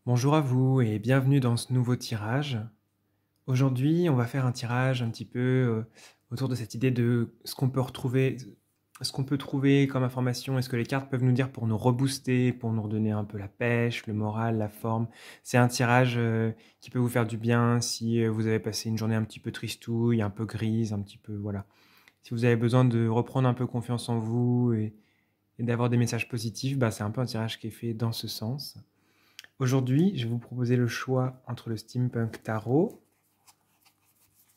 Bonjour à vous et bienvenue dans ce nouveau tirage. Aujourd'hui, on va faire un tirage un petit peu autour de cette idée de ce qu'on peut retrouver, ce qu'on peut trouver comme information et ce que les cartes peuvent nous dire pour nous rebooster, pour nous redonner un peu la pêche, le moral, la forme. C'est un tirage qui peut vous faire du bien si vous avez passé une journée un petit peu tristouille, un peu grise, un petit peu, voilà. Si vous avez besoin de reprendre un peu confiance en vous et d'avoir des messages positifs, bah, c'est un peu un tirage qui est fait dans ce sens. Aujourd'hui, je vais vous proposer le choix entre le Steampunk Tarot,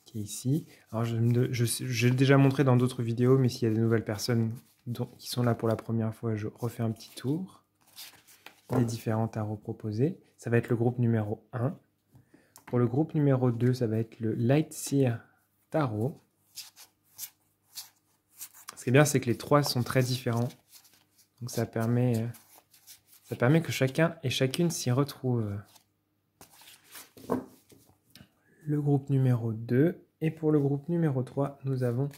qui est ici. Alors, je l'ai déjà montré dans d'autres vidéos, mais s'il y a des nouvelles personnes qui sont là pour la première fois, je refais un petit tour des différents tarots proposés. Ça va être le groupe numéro 1. Pour le groupe numéro 2, ça va être le Lightseer Tarot. Ce qui est bien, c'est que les trois sont très différents. Donc ça permet que chacun et chacune s'y retrouve. Le groupe numéro 2. Et pour le groupe numéro 3, nous avons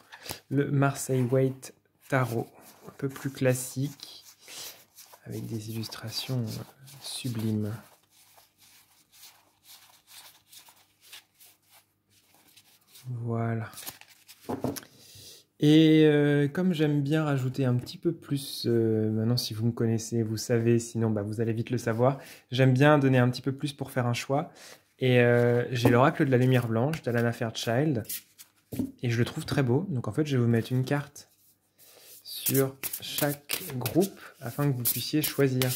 le Marseille Waite Tarot, un peu plus classique, avec des illustrations sublimes. Voilà. Et comme j'aime bien rajouter un petit peu plus, maintenant si vous me connaissez, vous savez, sinon bah, vous allez vite le savoir, j'aime bien donner un petit peu plus pour faire un choix. Et j'ai l'oracle de la lumière blanche d'Alana Fairchild. Et je le trouve très beau. Donc en fait, je vais vous mettre une carte sur chaque groupe afin que vous puissiez choisir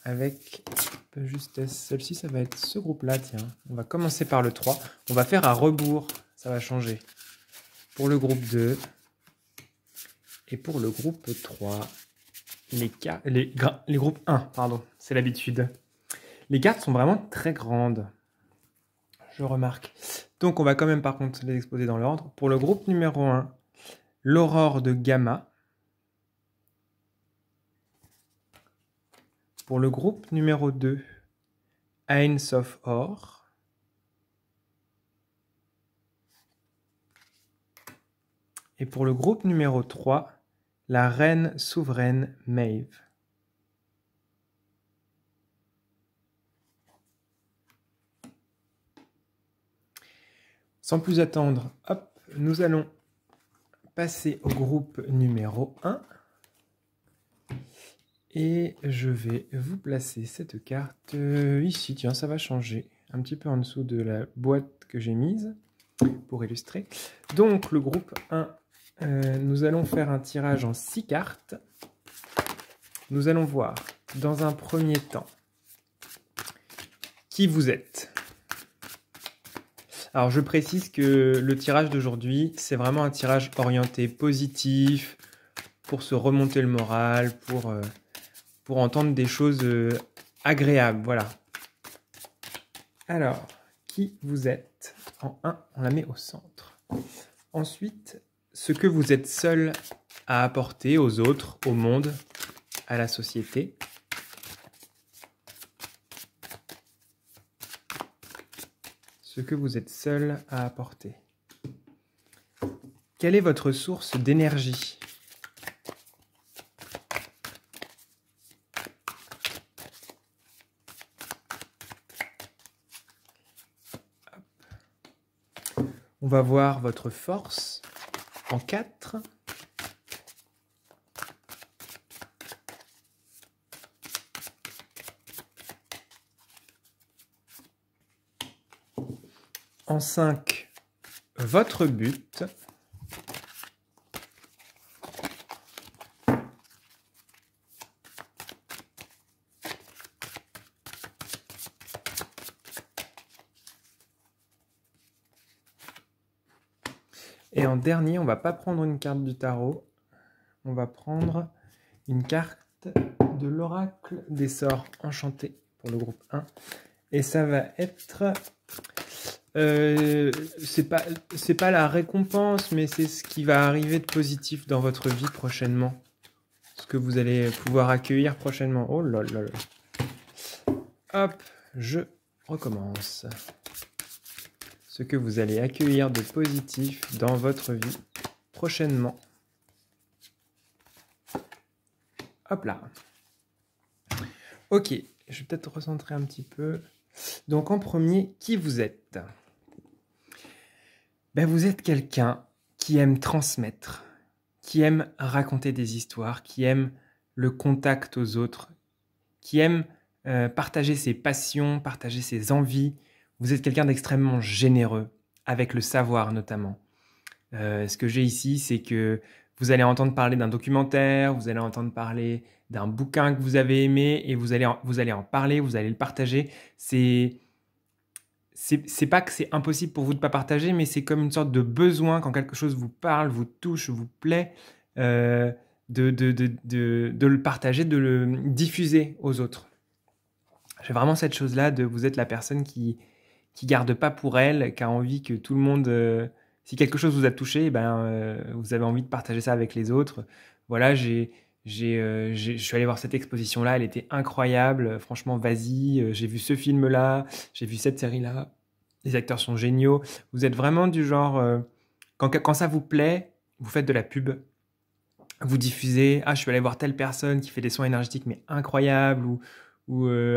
avec un peu justesse. Celle-ci, ça va être ce groupe-là, tiens. On va commencer par le 3. On va faire à rebours. Ça va changer. Pour le groupe 2 et pour le groupe 3. Les groupes 1, pardon. C'est l'habitude. Les cartes sont vraiment très grandes. Je remarque. Donc on va quand même par contre les exposer dans l'ordre. Pour le groupe numéro 1, l'aurore de Gamma. Pour le groupe numéro 2, Ains of Or. Et pour le groupe numéro 3, la reine souveraine Maeve. Sans plus attendre, hop, nous allons passer au groupe numéro 1. Et je vais vous placer cette carte ici. Tiens, ça va changer. Un petit peu en dessous de la boîte que j'ai mise pour illustrer. Donc, le groupe 1, nous allons faire un tirage en 6 cartes. Nous allons voir, dans un premier temps, qui vous êtes. Alors, je précise que le tirage d'aujourd'hui, c'est vraiment un tirage orienté positif, pour se remonter le moral, pour entendre des choses agréables, voilà. Alors, qui vous êtes? En 1, on la met au centre. Ensuite, ce que vous êtes seul à apporter aux autres, au monde, à la société. Ce que vous êtes seul à apporter. Quelle est votre source d'énergie? On va voir votre force en 4. En 5, votre but. Et en dernier, on ne va pas prendre une carte du tarot, on va prendre une carte de l'oracle des sorts enchantés pour le groupe 1. Et ça va être... c'est pas la récompense, mais c'est ce qui va arriver de positif dans votre vie prochainement. Ce que vous allez pouvoir accueillir prochainement. Oh là là là. Hop, je recommence. Ce que vous allez accueillir de positif dans votre vie prochainement. Hop là. Ok, je vais peut-être recentrer un petit peu. Donc en premier, qui vous êtes? Ben, vous êtes quelqu'un qui aime transmettre, qui aime raconter des histoires, qui aime le contact aux autres, qui aime partager ses passions, partager ses envies. Vous êtes quelqu'un d'extrêmement généreux, avec le savoir notamment. Ce que j'ai ici, c'est que vous allez entendre parler d'un documentaire, vous allez entendre parler d'un bouquin que vous avez aimé, et vous allez en parler, vous allez le partager. C'est pas que c'est impossible pour vous de ne pas partager, mais c'est comme une sorte de besoin quand quelque chose vous parle, vous touche, vous plaît, euh, de le partager, de le diffuser aux autres. J'ai vraiment cette chose-là de vous êtes la personne qui garde pas pour elle, qui a envie que tout le monde, si quelque chose vous a touché, vous avez envie de partager ça avec les autres. Voilà, je suis allé voir cette exposition-là, elle était incroyable. Franchement, vas-y. J'ai vu ce film-là, j'ai vu cette série-là. Les acteurs sont géniaux. Vous êtes vraiment du genre, quand ça vous plaît, vous faites de la pub. Vous diffusez, ah, je suis allé voir telle personne qui fait des soins énergétiques, mais incroyables,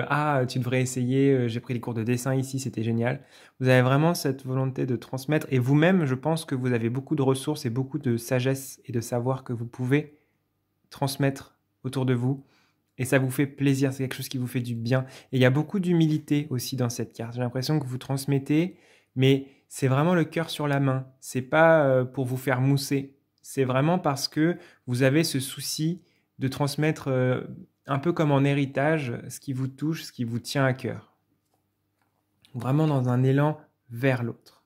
ah, tu devrais essayer, j'ai pris des cours de dessin ici, c'était génial. Vous avez vraiment cette volonté de transmettre, et vous-même, je pense que vous avez beaucoup de ressources et beaucoup de sagesse et de savoir que vous pouvez transmettre autour de vous, et ça vous fait plaisir, c'est quelque chose qui vous fait du bien. Et il y a beaucoup d'humilité aussi dans cette carte. J'ai l'impression que vous transmettez, mais c'est vraiment le cœur sur la main. C'est pas pour vous faire mousser. C'est vraiment parce que vous avez ce souci de transmettre un peu comme en héritage ce qui vous touche, ce qui vous tient à cœur. Vraiment dans un élan vers l'autre.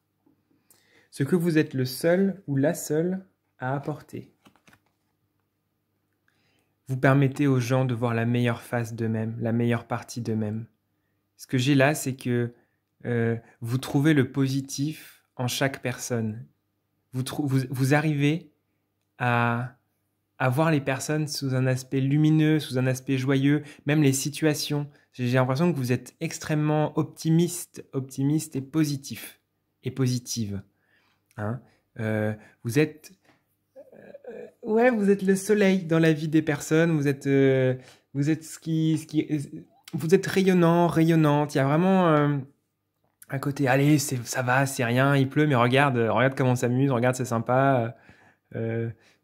Ce que vous êtes le seul ou la seule à apporter. Vous permettez aux gens de voir la meilleure face d'eux-mêmes, la meilleure partie d'eux-mêmes. Ce que j'ai là, c'est que vous trouvez le positif en chaque personne. Vous arrivez à voir les personnes sous un aspect lumineux, sous un aspect joyeux, même les situations. J'ai l'impression que vous êtes extrêmement optimiste et positif et positive. Hein. Vous êtes ouais, vous êtes le soleil dans la vie des personnes. Vous êtes vous êtes rayonnant, rayonnante. Il y a vraiment un côté, allez, ça va, c'est rien, il pleut, mais regarde comment on s'amuse, regarde, c'est sympa.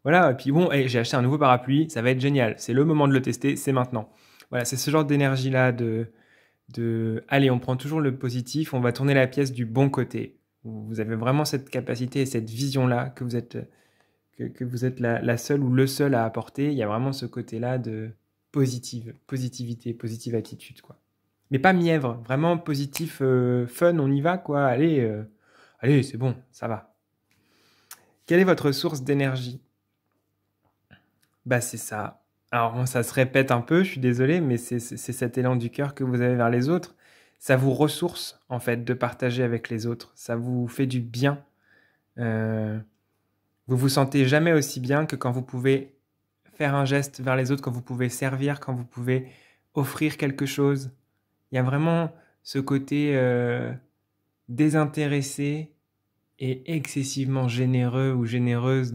Voilà. Et puis bon, j'ai acheté un nouveau parapluie, ça va être génial. C'est le moment de le tester, c'est maintenant. Voilà, c'est ce genre d'énergie là allez, on prend toujours le positif, on va tourner la pièce du bon côté. Vous avez vraiment cette capacité et cette vision là que vous êtes la seule ou le seul à apporter. Il y a vraiment ce côté-là de positivité, positive attitude, quoi. Mais pas mièvre, vraiment positif, fun, on y va, quoi. Allez, c'est bon, ça va. Quelle est votre source d'énergie? Bah, c'est ça. Alors, ça se répète un peu, je suis désolé, mais c'est cet élan du cœur que vous avez vers les autres. Ça vous ressource, en fait, de partager avec les autres. Ça vous fait du bien. Vous vous sentez jamais aussi bien que quand vous pouvez faire un geste vers les autres, quand vous pouvez servir, quand vous pouvez offrir quelque chose. Il y a vraiment ce côté désintéressé et excessivement généreux ou généreuse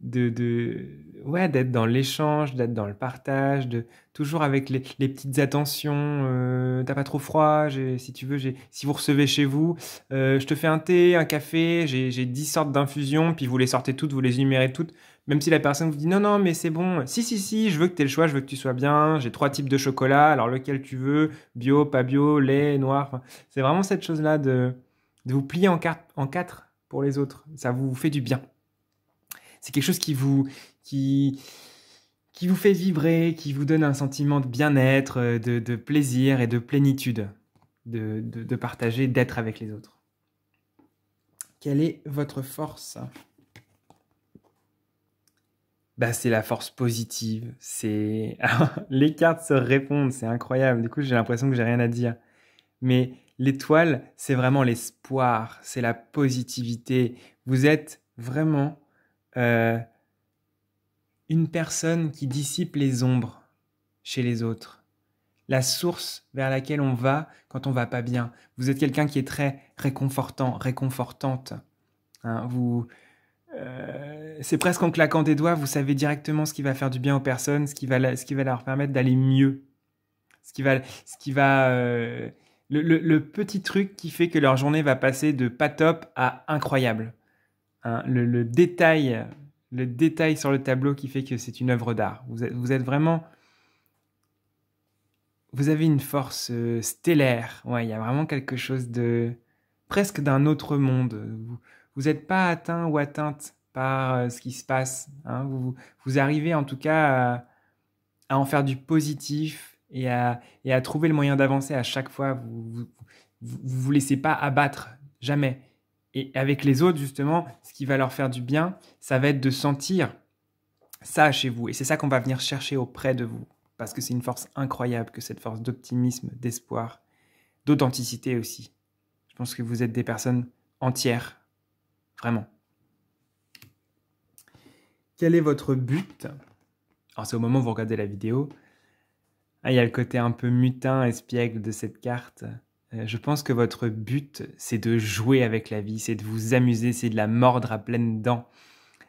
ouais, d'être dans l'échange, d'être dans le partage, toujours avec les petites attentions. T'as pas trop froid, si tu veux, si vous recevez chez vous, je te fais un thé, un café, j'ai 10 sortes d'infusions, puis vous les sortez toutes, vous les énumérez toutes, même si la personne vous dit non, non, mais c'est bon, si, je veux que tu aies le choix, je veux que tu sois bien, j'ai 3 types de chocolat, alors lequel tu veux, bio, pas bio, lait, noir, enfin, c'est vraiment cette chose-là de vous plier en quatre pour les autres, ça vous fait du bien. C'est quelque chose qui vous fait vibrer, qui vous donne un sentiment de bien-être, de plaisir et de plénitude, de partager, d'être avec les autres. Quelle est votre force? Bah, c'est la force positive. Les cartes se répondent, c'est incroyable. Du coup, j'ai l'impression que j'ai rien à dire. Mais l'étoile, c'est vraiment l'espoir, c'est la positivité. Vous êtes vraiment une personne qui dissipe les ombres chez les autres. La source vers laquelle on va quand on va pas bien. Vous êtes quelqu'un qui est très réconfortant, réconfortante. Hein, c'est presque en claquant des doigts, vous savez directement ce qui va faire du bien aux personnes, ce qui va leur permettre d'aller mieux. Le petit truc qui fait que leur journée va passer de pas top à incroyable. Hein, le détail sur le tableau qui fait que c'est une œuvre d'art. Vous êtes vraiment... Vous avez une force stellaire. Ouais, il y a vraiment quelque chose de... presque d'un autre monde. Vous n'êtes pas atteint ou atteinte par ce qui se passe. Hein. Vous arrivez en tout cas à en faire du positif et à trouver le moyen d'avancer à chaque fois. Vous laissez pas abattre, jamais. Et avec les autres, justement, ce qui va leur faire du bien, ça va être de sentir ça chez vous. Et c'est ça qu'on va venir chercher auprès de vous. Parce que c'est une force incroyable, que cette force d'optimisme, d'espoir, d'authenticité aussi. Je pense que vous êtes des personnes entières. Vraiment. Quel est votre but? Alors c'est au moment où vous regardez la vidéo. Ah, il y a le côté un peu mutin, espiègle de cette carte. Je pense que votre but, c'est de jouer avec la vie, c'est de vous amuser, c'est de la mordre à pleines dents.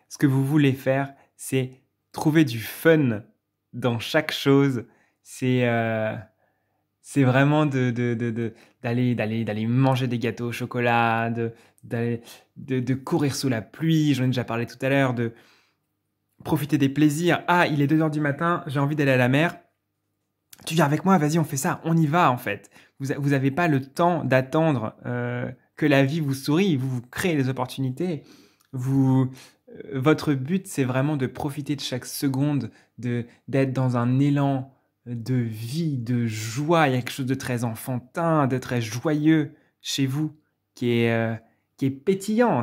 Ce que vous voulez faire, c'est trouver du fun dans chaque chose. C'est vraiment d'aller manger des gâteaux au chocolat, de courir sous la pluie, j'en ai déjà parlé tout à l'heure, de profiter des plaisirs. Ah, il est 2h du matin, j'ai envie d'aller à la mer. Tu viens avec moi, vas-y, on fait ça, on y va en fait. Vous n'avez pas le temps d'attendre que la vie vous sourie, vous créez des opportunités. Votre but, c'est vraiment de profiter de chaque seconde, d'être dans un élan de vie, de joie. Il y a quelque chose de très enfantin, de très joyeux chez vous, qui est pétillant.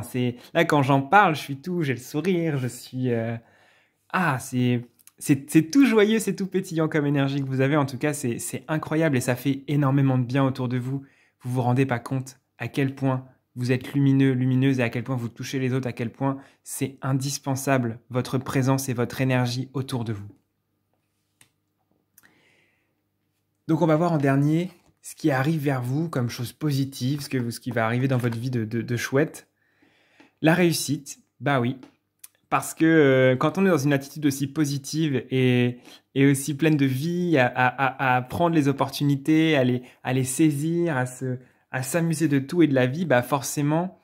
Là, quand j'en parle, j'ai le sourire, je suis... c'est tout joyeux, c'est tout pétillant comme énergie que vous avez. En tout cas, c'est incroyable et ça fait énormément de bien autour de vous. Vous vous rendez pas compte à quel point vous êtes lumineux, lumineuse et à quel point vous touchez les autres, à quel point c'est indispensable votre présence et votre énergie autour de vous. Donc on va voir en dernier ce qui arrive vers vous comme chose positive, ce qui va arriver dans votre vie de chouette. La réussite, bah oui. Parce que quand on est dans une attitude aussi positive et aussi pleine de vie, à prendre les opportunités, à les saisir, à s'amuser de tout et de la vie, bah forcément,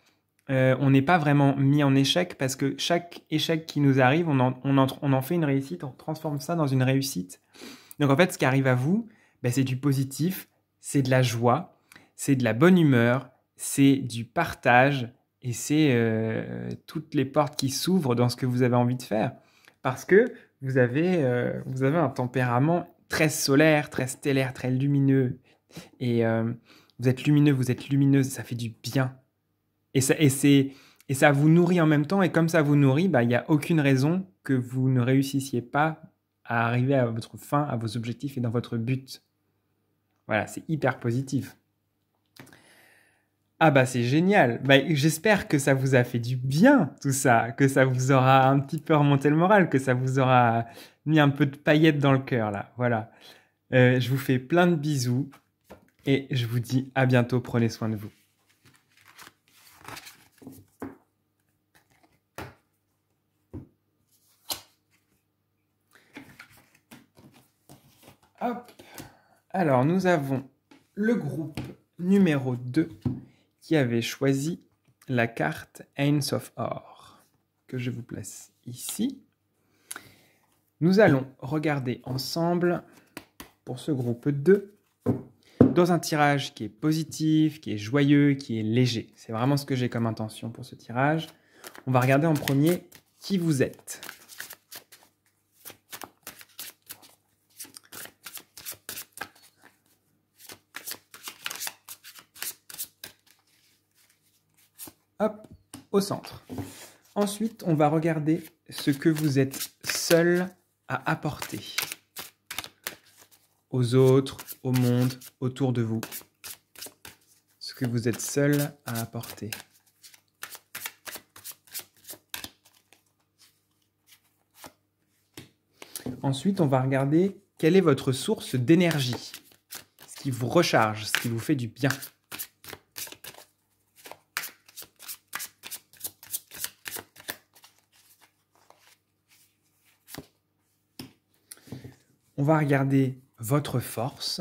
on n'est pas vraiment mis en échec parce que chaque échec qui nous arrive, on en fait une réussite, on transforme ça dans une réussite. Donc en fait, ce qui arrive à vous, bah, c'est du positif, c'est de la joie, c'est de la bonne humeur, c'est du partage, et c'est toutes les portes qui s'ouvrent dans ce que vous avez envie de faire. Parce que vous avez un tempérament très solaire, très stellaire, très lumineux. Et vous êtes lumineux, vous êtes lumineuse, ça fait du bien. Et ça vous nourrit en même temps. Et comme ça vous nourrit, bah, il n'y a aucune raison que vous ne réussissiez pas à arriver à votre fin, à vos objectifs et dans votre but. Voilà, c'est hyper positif. Ah bah c'est génial. Bah, j'espère que ça vous a fait du bien tout ça, que ça vous aura un petit peu remonté le moral, que ça vous aura mis un peu de paillettes dans le cœur là. Voilà. Je vous fais plein de bisous et je vous dis à bientôt. Prenez soin de vous. Hop. Alors nous avons le groupe numéro 2 qui avait choisi la carte Ace of Or, que je vous place ici. Nous allons regarder ensemble, pour ce groupe 2, dans un tirage qui est positif, qui est joyeux, qui est léger. C'est vraiment ce que j'ai comme intention pour ce tirage. On va regarder en premier qui vous êtes. Hop, au centre. Ensuite, on va regarder ce que vous êtes seul à apporter aux autres, au monde, autour de vous. Ce que vous êtes seul à apporter. Ensuite, on va regarder quelle est votre source d'énergie, ce qui vous recharge, ce qui vous fait du bien. On va regarder votre force.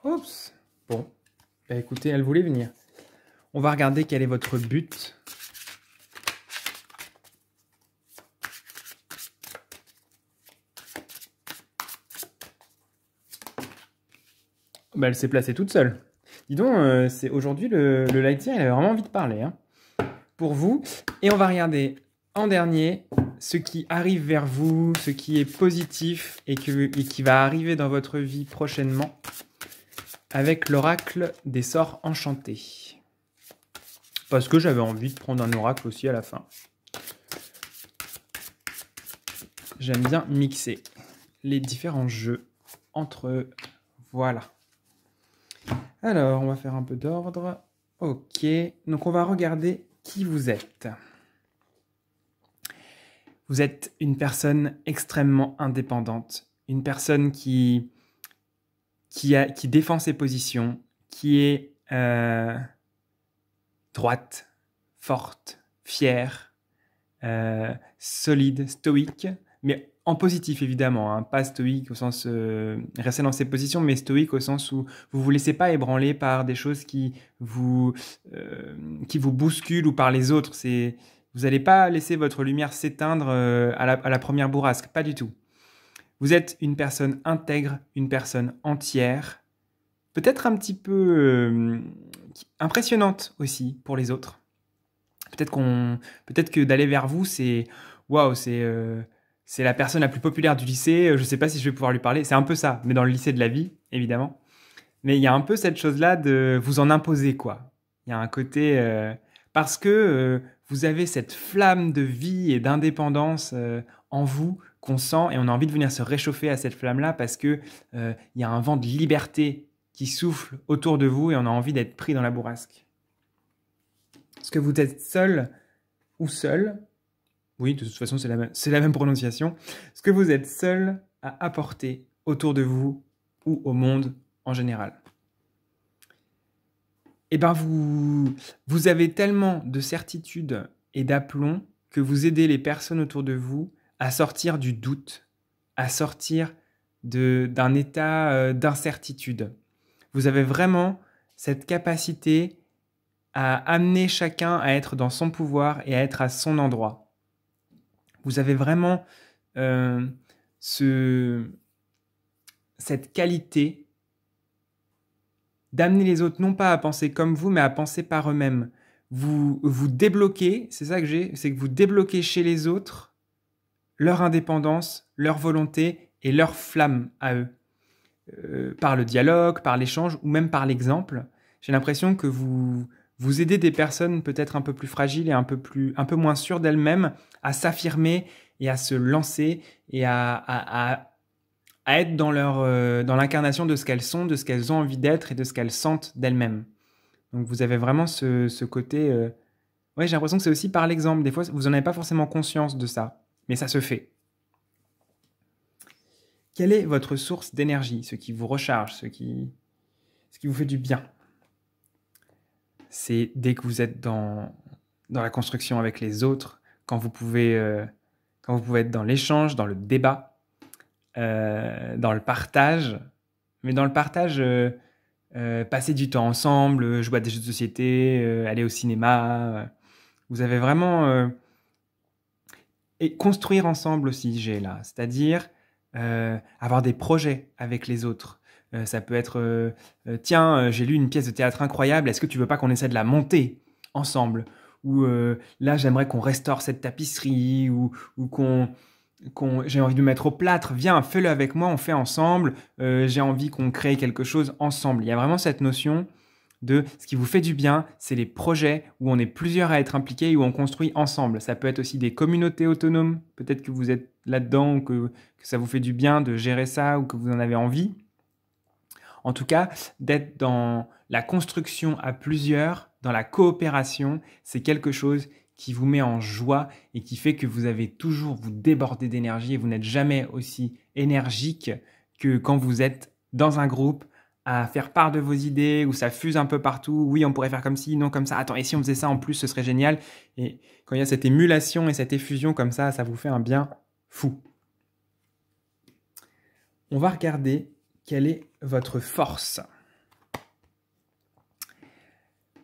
Oups. Bon, bah, écoutez, elle voulait venir. On va regarder quel est votre but. Bah, elle s'est placée toute seule. Dis donc, c'est aujourd'hui le lightier, il avait vraiment envie de parler. Hein, pour vous. Et on va regarder en dernier ce qui arrive vers vous, ce qui est positif et qui va arriver dans votre vie prochainement avec l'oracle des sorts enchantés. Parce que j'avais envie de prendre un oracle aussi à la fin. J'aime bien mixer les différents jeux entre eux. Voilà. Alors, on va faire un peu d'ordre. Ok, donc on va regarder qui vous êtes. Vous êtes une personne extrêmement indépendante, une personne qui défend ses positions, qui est droite, forte, fière, solide, stoïque, mais en positif évidemment, hein, pas stoïque au sens rester dans ses positions, mais stoïque au sens où vous vous laissez pas ébranler par des choses qui vous bousculent ou par les autres. Vous n'allez pas laisser votre lumière s'éteindre à la première bourrasque, pas du tout. Vous êtes une personne intègre, une personne entière, peut-être un petit peu impressionnante aussi pour les autres. Peut-être que d'aller vers vous, c'est waouh, c'est la personne la plus populaire du lycée. Je ne sais pas si je vais pouvoir lui parler. C'est un peu ça, mais dans le lycée de la vie, évidemment. Mais il y a un peu cette chose-là de vous en imposer, quoi. Il y a un côté parce que vous avez cette flamme de vie et d'indépendance en vous qu'on sent et on a envie de venir se réchauffer à cette flamme-là parce que il y a un vent de liberté qui souffle autour de vous et on a envie d'être pris dans la bourrasque. Est-ce que vous êtes seul ou seul? Oui, de toute façon, c'est la même prononciation. Est-ce que vous êtes seul à apporter autour de vous ou au monde en général? Eh bien, vous avez tellement de certitude et d'aplomb que vous aidez les personnes autour de vous à sortir du doute, à sortir d'un état d'incertitude. Vous avez vraiment cette capacité à amener chacun à être dans son pouvoir et à être à son endroit. Vous avez vraiment cette qualité d'amener les autres non pas à penser comme vous, mais à penser par eux-mêmes. Vous débloquez, c'est ça que c'est que vous débloquez chez les autres leur indépendance, leur volonté et leur flamme à eux. Par le dialogue, par l'échange ou même par l'exemple. J'ai l'impression que vous aidez des personnes peut-être un peu plus fragiles et un peu moins sûres d'elles-mêmes à s'affirmer et à se lancer et à être dans l'incarnation de ce qu'elles sont, de ce qu'elles ont envie d'être et de ce qu'elles sentent d'elles-mêmes. Donc vous avez vraiment ce côté... Ouais, j'ai l'impression que c'est aussi par l'exemple. Des fois, vous n'en avez pas forcément conscience de ça, mais ça se fait. Quelle est votre source d'énergie, ce qui vous recharge, ce qui vous fait du bien? C'est dès que vous êtes dans la construction avec les autres, quand vous pouvez être dans l'échange, dans le débat, dans le partage, mais dans le partage, passer du temps ensemble, jouer à des jeux de société, aller au cinéma. Vous avez vraiment... et construire ensemble aussi, c'est-à-dire avoir des projets avec les autres. Ça peut être tiens, j'ai lu une pièce de théâtre incroyable, est-ce que tu veux pas qu'on essaie de la monter ensemble? Ou là, j'aimerais qu'on restaure cette tapisserie, ou j'ai envie de me mettre au plâtre, viens, fais-le avec moi, on fait ensemble, j'ai envie qu'on crée quelque chose ensemble. Il y a vraiment cette notion de ce qui vous fait du bien, c'est les projets où on est plusieurs à être impliqués, où on construit ensemble. Ça peut être aussi des communautés autonomes, peut-être que vous êtes là-dedans, ou que ça vous fait du bien de gérer ça, ou que vous en avez envie. En tout cas, d'être dans la construction à plusieurs, dans la coopération, c'est quelque chose qui vous met en joie et qui fait que vous débordez d'énergie et vous n'êtes jamais aussi énergique que quand vous êtes dans un groupe, à faire part de vos idées, où ça fuse un peu partout. Oui, on pourrait faire comme ci, non comme ça. Attends, et si on faisait ça en plus, ce serait génial. Et quand il y a cette émulation et cette effusion comme ça vous fait un bien fou. On va regarder quelle est votre force.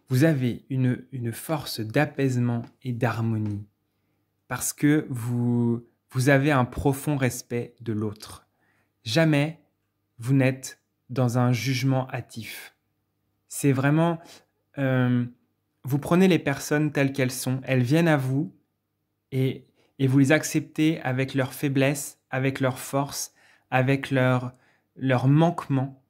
Vous avez une force d'apaisement et d'harmonie parce que vous avez un profond respect de l'autre. Jamais vous n'êtes dans un jugement hâtif. C'est vraiment... vous prenez les personnes telles qu'elles sont, elles viennent à vous et vous les acceptez avec leurs faiblesses, avec leurs forces, avec leurs manquements.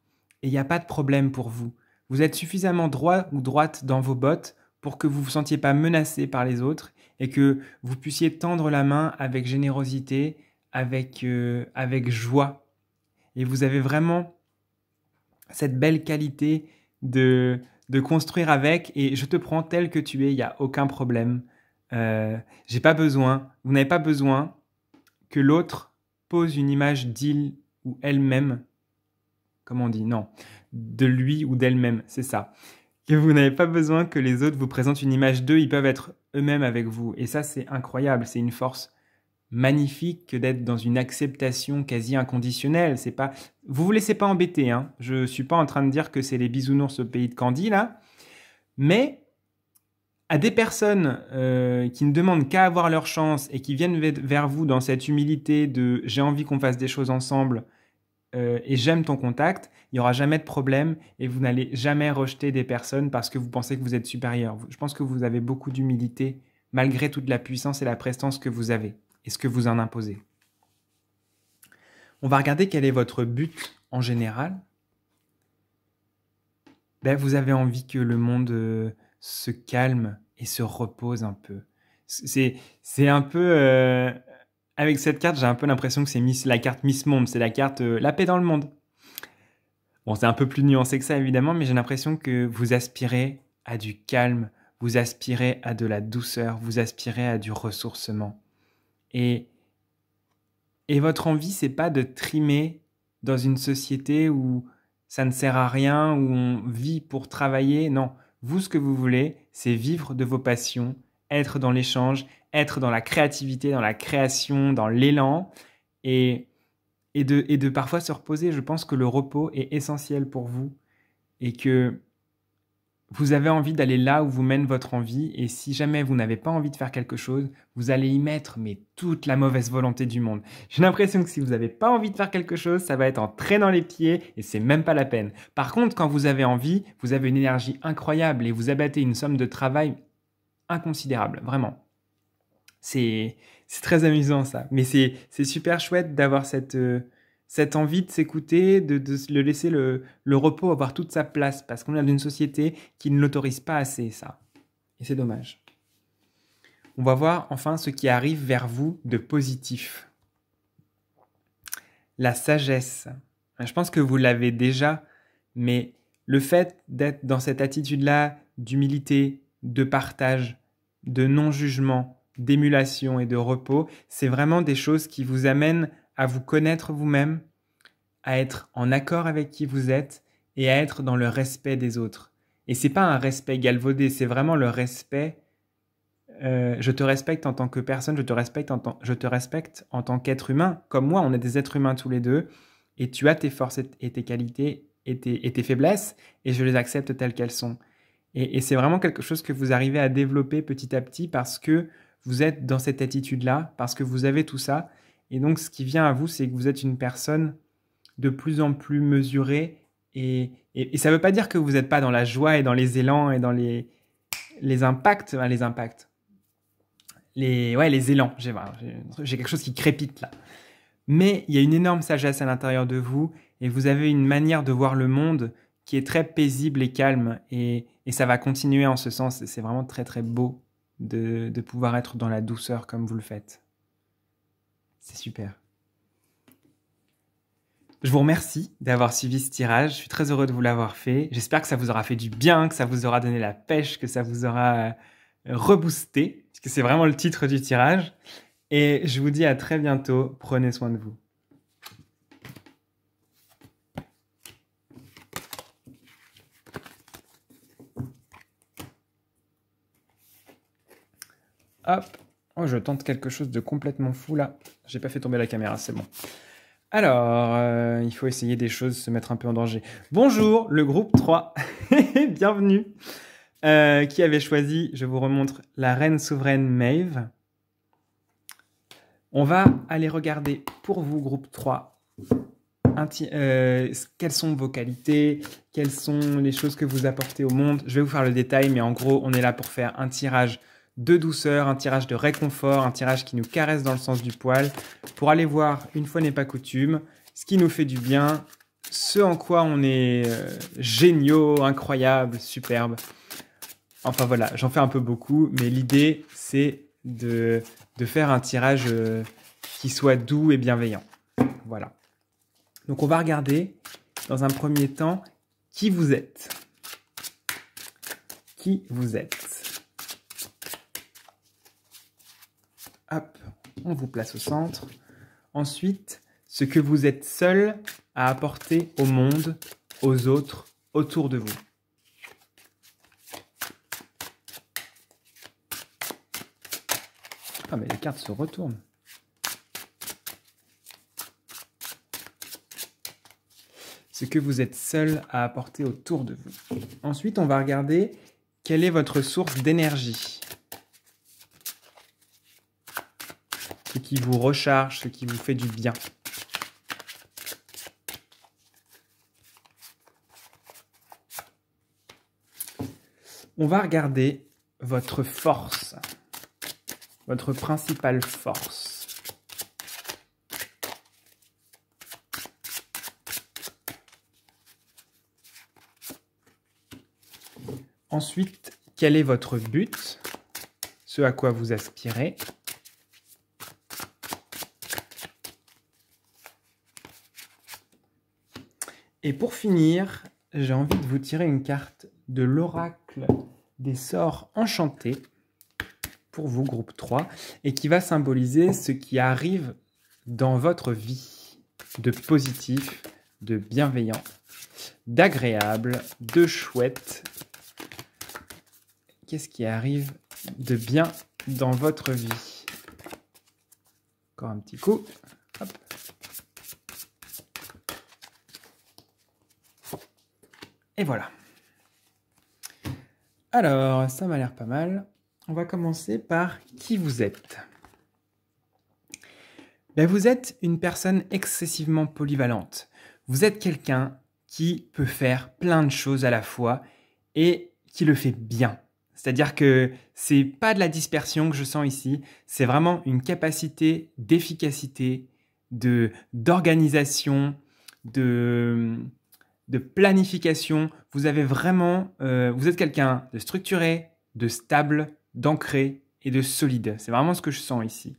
Et il n'y a pas de problème pour vous. Vous êtes suffisamment droit ou droite dans vos bottes pour que vous ne vous sentiez pas menacé par les autres et que vous puissiez tendre la main avec générosité, avec joie. Et vous avez vraiment cette belle qualité de construire avec, et je te prends tel que tu es, il n'y a aucun problème. J'ai pas besoin, vous n'avez pas besoin que l'autre pose une image d'il ou elle-même, comment on dit, non, de lui ou d'elle-même, c'est ça. Que vous n'avez pas besoin que les autres vous présentent une image d'eux, ils peuvent être eux-mêmes avec vous. Et ça, c'est incroyable, c'est une force magnifique que d'être dans une acceptation quasi inconditionnelle. C'est pas, vous vous laissez pas embêter, hein. Je suis pas en train de dire que c'est les bisounours au pays de Candy là, mais à des personnes qui ne demandent qu'à avoir leur chance et qui viennent vers vous dans cette humilité de j'ai envie qu'on fasse des choses ensemble et j'aime ton contact, il n'y aura jamais de problème et vous n'allez jamais rejeter des personnes parce que vous pensez que vous êtes supérieur. Je pense que vous avez beaucoup d'humilité malgré toute la puissance et la prestance que vous avez et ce que vous en imposez. On va regarder quel est votre but en général. Ben, vous avez envie que le monde se calme et se repose un peu. C'est un peu... avec cette carte, j'ai un peu l'impression que c'est la carte Miss Monde, c'est la carte la paix dans le monde. Bon, c'est un peu plus nuancé que ça, évidemment, mais j'ai l'impression que vous aspirez à du calme, vous aspirez à de la douceur, vous aspirez à du ressourcement. Et votre envie, c'est pas de trimer dans une société où ça ne sert à rien, où on vit pour travailler. Non, vous, ce que vous voulez, c'est vivre de vos passions, être dans l'échange, être dans la créativité, dans la création, dans l'élan, et de parfois se reposer. Je pense que le repos est essentiel pour vous et que vous avez envie d'aller là où vous mène votre envie, et si jamais vous n'avez pas envie de faire quelque chose, vous allez y mettre mais toute la mauvaise volonté du monde. J'ai l'impression que si vous n'avez pas envie de faire quelque chose, ça va être en traînant les pieds et c'est même pas la peine. Par contre, quand vous avez envie, vous avez une énergie incroyable et vous abattez une somme de travail inconsidérable, vraiment. C'est très amusant ça, mais c'est super chouette d'avoir cette envie de s'écouter, de le laisser le repos avoir toute sa place, parce qu'on est dans une société qui ne l'autorise pas assez, ça. Et c'est dommage. On va voir enfin ce qui arrive vers vous de positif. La sagesse. Je pense que vous l'avez déjà, mais le fait d'être dans cette attitude-là d'humilité, de partage, de non-jugement, d'émulation et de repos, c'est vraiment des choses qui vous amènent à vous connaître vous-même, à être en accord avec qui vous êtes et à être dans le respect des autres. Et c'est pas un respect galvaudé, c'est vraiment le respect. Je te respecte en tant que personne, je te respecte en tant qu'être humain. Comme moi, on est des êtres humains tous les deux, et tu as tes forces et tes qualités et tes faiblesses, et je les accepte telles qu'elles sont. Et c'est vraiment quelque chose que vous arrivez à développer petit à petit parce que vous êtes dans cette attitude-là, parce que vous avez tout ça. Et donc, ce qui vient à vous, c'est que vous êtes une personne de plus en plus mesurée. Et ça ne veut pas dire que vous n'êtes pas dans la joie et dans les élans et dans les impacts. Les élans. J'ai quelque chose qui crépite là. Mais il y a une énorme sagesse à l'intérieur de vous et vous avez une manière de voir le monde qui est très paisible et calme. Et ça va continuer en ce sens. C'est vraiment très très beau de pouvoir être dans la douceur comme vous le faites. C'est super. Je vous remercie d'avoir suivi ce tirage. Je suis très heureux de vous l'avoir fait. J'espère que ça vous aura fait du bien, que ça vous aura donné la pêche, que ça vous aura reboosté, puisque c'est vraiment le titre du tirage. Et je vous dis à très bientôt. Prenez soin de vous. Hop. Oh, je tente quelque chose de complètement fou là. J'ai pas fait tomber la caméra, c'est bon. Alors, il faut essayer des choses, se mettre un peu en danger. Bonjour, le groupe 3. Bienvenue. Qui avait choisi, je vous remontre, la reine souveraine Maeve. On va aller regarder pour vous, groupe 3, quelles sont vos qualités, quelles sont les choses que vous apportez au monde. Je vais vous faire le détail, mais en gros, on est là pour faire un tirage de douceur, un tirage de réconfort, un tirage qui nous caresse dans le sens du poil, pour aller voir, une fois n'est pas coutume, ce qui nous fait du bien, ce en quoi on est géniaux, incroyables, superbes. Enfin voilà, j'en fais un peu beaucoup, mais l'idée, c'est de faire un tirage qui soit doux et bienveillant. Voilà. Donc on va regarder, dans un premier temps, qui vous êtes. Qui vous êtes. Hop, on vous place au centre. Ensuite, ce que vous êtes seul à apporter au monde, aux autres, autour de vous. Ah mais les cartes se retournent. Ce que vous êtes seul à apporter autour de vous. Ensuite, on va regarder quelle est votre source d'énergie. Ce qui vous recharge, ce qui vous fait du bien. On va regarder votre force, votre principale force. Ensuite, quel est votre but, ce à quoi vous aspirez. Et pour finir, j'ai envie de vous tirer une carte de l'oracle des sorts enchantés pour vous, groupe 3, et qui va symboliser ce qui arrive dans votre vie de positif, de bienveillant, d'agréable, de chouette. Qu'est-ce qui arrive de bien dans votre vie? Encore un petit coup. Hop. Et voilà. Alors, ça m'a l'air pas mal. On va commencer par qui vous êtes. Ben, vous êtes une personne excessivement polyvalente. Vous êtes quelqu'un qui peut faire plein de choses à la fois et qui le fait bien. C'est-à-dire que c'est pas de la dispersion que je sens ici, c'est vraiment une capacité d'efficacité, d'organisation, de planification. Vous avez vraiment, vous êtes quelqu'un de structuré, de stable, d'ancré et de solide. C'est vraiment ce que je sens ici.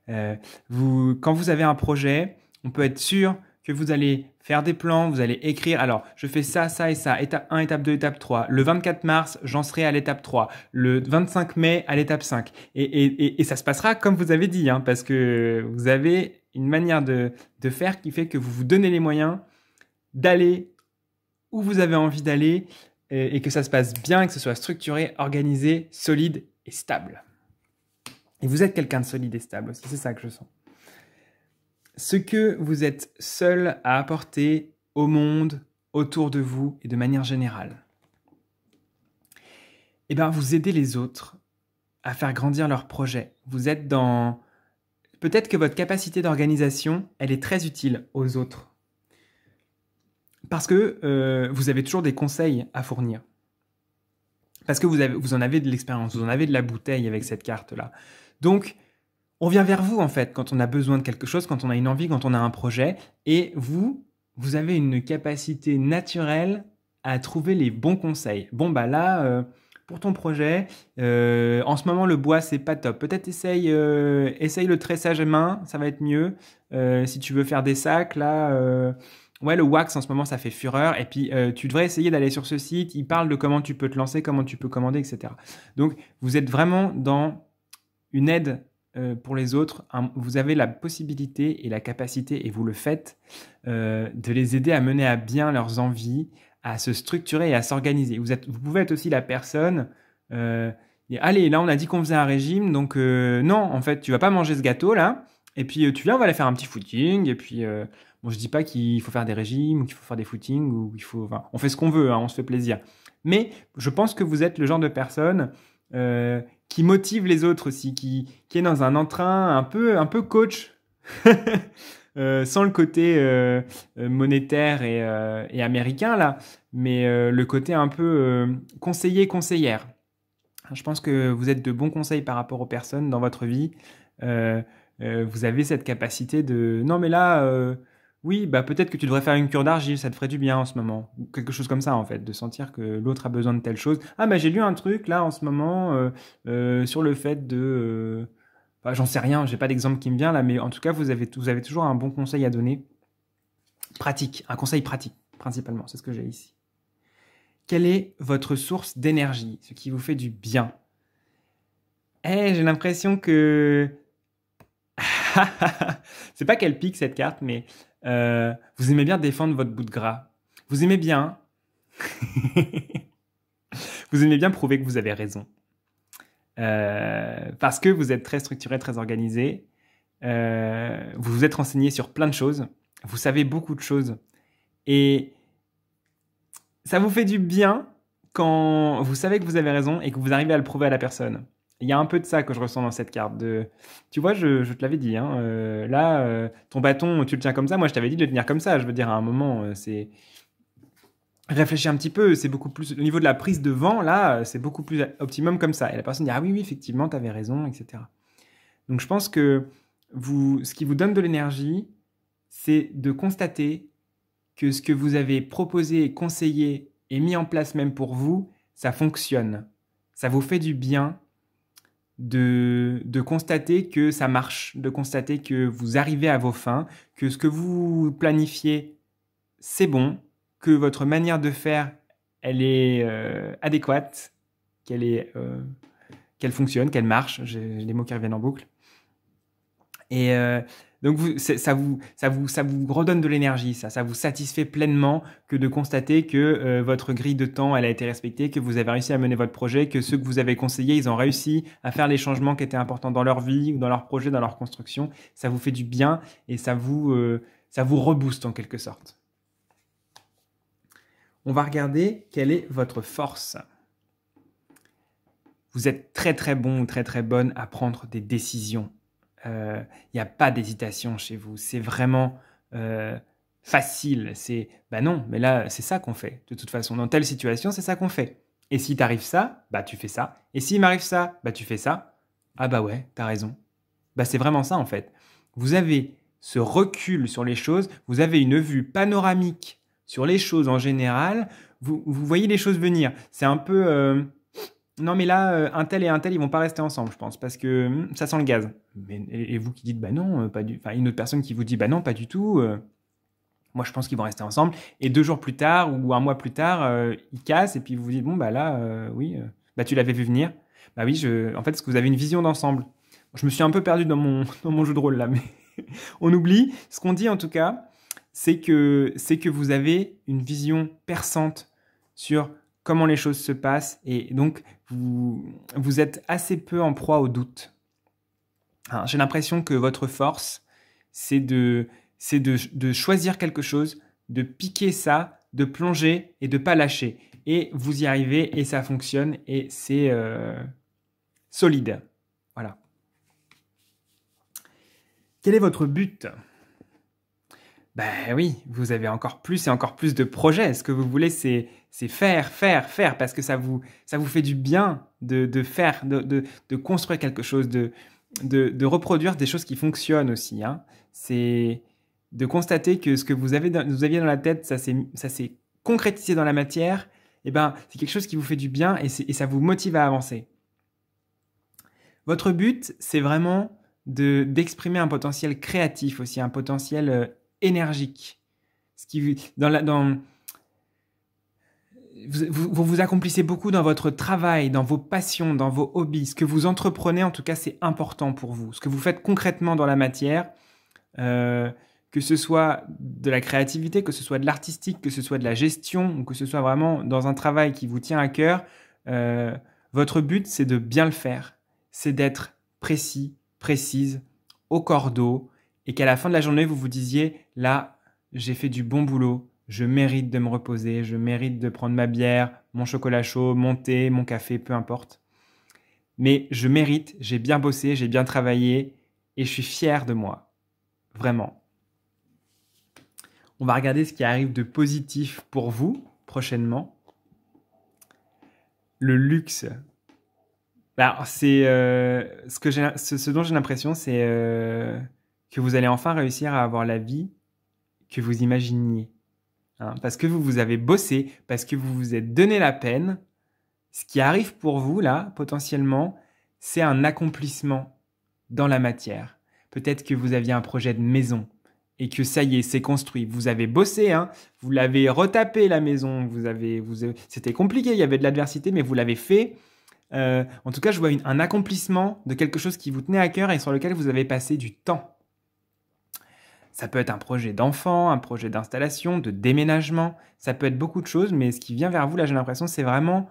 Quand vous avez un projet, on peut être sûr que vous allez faire des plans, vous allez écrire, alors je fais ça, ça et ça, étape 1, étape 2, étape 3. Le 24 mars, j'en serai à l'étape 3. Le 25 mai, à l'étape 5. Et ça se passera comme vous avez dit, hein, parce que vous avez une manière de faire qui fait que vous vous donnez les moyens d'aller où vous avez envie d'aller et que ça se passe bien, que ce soit structuré, organisé, solide et stable. Et vous êtes quelqu'un de solide et stable aussi, c'est ça que je sens. Ce que vous êtes seul à apporter au monde, autour de vous et de manière générale. Eh bien, vous aidez les autres à faire grandir leurs projets. Vous êtes dans... Peut-être que votre capacité d'organisation, elle est très utile aux autres. Parce que vous avez toujours des conseils à fournir. Parce que vous en avez de l'expérience, vous en avez de la bouteille avec cette carte-là. Donc, on vient vers vous, en fait, quand on a besoin de quelque chose, quand on a une envie, quand on a un projet. Et vous avez une capacité naturelle à trouver les bons conseils. Bon, bah là, pour ton projet, en ce moment, le bois, c'est pas top. Peut-être essaye le tressage à main, ça va être mieux. Si tu veux faire des sacs, là... Ouais, le wax, en ce moment, ça fait fureur. Et puis, tu devrais essayer d'aller sur ce site. Il parle de comment tu peux te lancer, comment tu peux commander, etc. Donc, vous êtes vraiment dans une aide pour les autres. Vous avez la possibilité et la capacité, et vous le faites, de les aider à mener à bien leurs envies, à se structurer et à s'organiser. Vous pouvez être aussi la personne Et allez, là, on a dit qu'on faisait un régime, donc non, en fait, tu vas pas manger ce gâteau là. Et puis tu viens, on va aller faire un petit footing. Et puis, bon, je dis pas qu'il faut faire des régimes ou qu'il faut faire des footings ou qu'il faut, enfin, on fait ce qu'on veut, hein, on se fait plaisir. Mais je pense que vous êtes le genre de personne qui motive les autres aussi, qui est dans un entrain un peu coach, sans le côté monétaire et américain là, mais le côté un peu conseiller-conseillère. Je pense que vous êtes de bons conseils par rapport aux personnes dans votre vie. Euh, Vous avez cette capacité de non mais là oui bah peut-être que tu devrais faire une cure d'argile, ça te ferait du bien en ce moment ou quelque chose comme ça en fait, de sentir que l'autre a besoin de telle chose. Ah bah j'ai lu un truc là en ce moment sur le fait de enfin, j'en sais rien, j'ai pas d'exemple qui me vient là, mais en tout cas vous avez toujours un bon conseil à donner, pratique, un conseil pratique principalement, c'est ce que j'ai ici. Quelle est votre source d'énergie, ce qui vous fait du bien? J'ai l'impression que c'est pas qu'elle pique cette carte, mais vous aimez bien défendre votre bout de gras. Vous aimez bien, vous aimez bien prouver que vous avez raison. Parce que vous êtes très structuré, très organisé. Vous vous êtes renseigné sur plein de choses. Vous savez beaucoup de choses. Et ça vous fait du bien quand vous savez que vous avez raison et que vous arrivez à le prouver à la personne. Il y a un peu de ça que je ressens dans cette carte. Tu vois, je te l'avais dit. Hein, là, ton bâton, tu le tiens comme ça. Moi, je t'avais dit de le tenir comme ça. Je veux dire, à un moment, c'est... Réfléchis un petit peu. C'est beaucoup plus... Au niveau de la prise de vent, là, c'est beaucoup plus optimum comme ça. Et la personne dit, ah oui, oui, effectivement, tu avais raison, etc. Donc, je pense que ce qui vous donne de l'énergie, c'est de constater que ce que vous avez proposé, conseillé et mis en place même pour vous, ça fonctionne. Ça vous fait du bien de constater que ça marche, de constater que vous arrivez à vos fins, que ce que vous planifiez, c'est bon, que votre manière de faire, elle est adéquate, qu'elle fonctionne, qu'elle marche. J'ai les mots qui reviennent en boucle. Et donc ça vous redonne de l'énergie, ça vous satisfait pleinement que de constater que votre grille de temps elle a été respectée, que vous avez réussi à mener votre projet, que ceux que vous avez conseillés, ils ont réussi à faire les changements qui étaient importants dans leur vie, ou dans leur projet, dans leur construction. Ça vous fait du bien et ça vous rebooste en quelque sorte. On va regarder quelle est votre force. Vous êtes très très bon ou très très bonne à prendre des décisions. Il n'y a pas d'hésitation chez vous. C'est vraiment facile. C'est, bah non, mais là, c'est ça qu'on fait. De toute façon, dans telle situation, c'est ça qu'on fait. Et si t'arrive ça, bah tu fais ça. Et s'il m'arrive ça, bah tu fais ça. Ah bah ouais, t'as raison. Bah c'est vraiment ça en fait. Vous avez ce recul sur les choses, vous avez une vue panoramique sur les choses en général, vous voyez les choses venir. C'est un peu... non mais là, un tel et un tel, ils vont pas rester ensemble, je pense, parce que ça sent le gaz. Et vous qui dites, bah non, pas du... Enfin, une autre personne qui vous dit, bah non, pas du tout, moi je pense qu'ils vont rester ensemble. Et 2 jours plus tard, ou un mois plus tard, ils cassent, et puis vous vous dites, bon bah là, oui, bah tu l'avais vu venir. Bah oui, en fait, est-ce que vous avez une vision d'ensemble? Je me suis un peu perdu dans mon jeu de rôle là, mais on oublie. Ce qu'on dit en tout cas, c'est que vous avez une vision perçante sur comment les choses se passent, et donc vous êtes assez peu en proie au doute. Alors, j'ai l'impression que votre force, c'est de choisir quelque chose, de piquer ça, de plonger et de pas lâcher. Et vous y arrivez et ça fonctionne et c'est solide. Voilà. Quel est votre but ? Ben oui, vous avez encore plus et encore plus de projets. Ce que vous voulez, c'est faire, parce que ça vous fait du bien de faire, de construire quelque chose, de reproduire des choses qui fonctionnent aussi. Hein. C'est de constater que ce que vous aviez dans la tête, ça s'est concrétisé dans la matière. Et ben, c'est quelque chose qui vous fait du bien et ça vous motive à avancer. Votre but, c'est vraiment d'exprimer un potentiel créatif aussi, un potentiel énergique. Vous accomplissez beaucoup dans votre travail, dans vos passions, dans vos hobbies. Ce que vous entreprenez, en tout cas, c'est important pour vous. Ce que vous faites concrètement dans la matière, que ce soit de la créativité, que ce soit de l'artistique, que ce soit de la gestion, ou que ce soit vraiment dans un travail qui vous tient à cœur, Votre but, c'est de bien le faire. C'est d'être précis, précise, au cordeau, et qu'à la fin de la journée, vous vous disiez, là, j'ai fait du bon boulot, je mérite de me reposer, je mérite de prendre ma bière, mon chocolat chaud, mon thé, mon café, peu importe. Mais je mérite, j'ai bien bossé, j'ai bien travaillé, et je suis fier de moi. Vraiment. On va regarder ce qui arrive de positif pour vous prochainement. Le luxe. Alors, c'est ce dont j'ai l'impression, c'est que vous allez enfin réussir à avoir la vie que vous imaginiez. Hein, parce que vous avez bossé, parce que vous vous êtes donné la peine. Ce qui arrive pour vous, là, potentiellement, c'est un accomplissement dans la matière. Peut-être que vous aviez un projet de maison et que ça y est, c'est construit. Vous avez bossé, hein, vous l'avez retapé la maison, c'était compliqué, il y avait de l'adversité, mais vous l'avez fait. En tout cas, je vois un accomplissement de quelque chose qui vous tenait à cœur et sur lequel vous avez passé du temps. Ça peut être un projet d'enfant, un projet d'installation, de déménagement. Ça peut être beaucoup de choses, mais ce qui vient vers vous, là, j'ai l'impression, c'est vraiment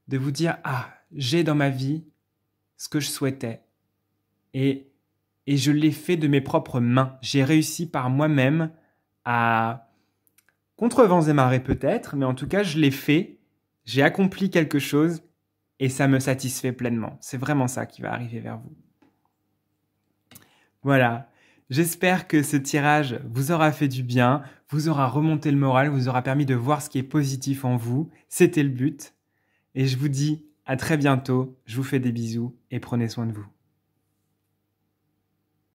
de vous dire « Ah, j'ai dans ma vie ce que je souhaitais. Et je l'ai fait de mes propres mains. J'ai réussi par moi-même à, contre vents et marées peut-être, mais en tout cas, je l'ai fait. J'ai accompli quelque chose et ça me satisfait pleinement. C'est vraiment ça qui va arriver vers vous. » Voilà. J'espère que ce tirage vous aura fait du bien, vous aura remonté le moral, vous aura permis de voir ce qui est positif en vous. C'était le but. Et je vous dis à très bientôt. Je vous fais des bisous et prenez soin de vous.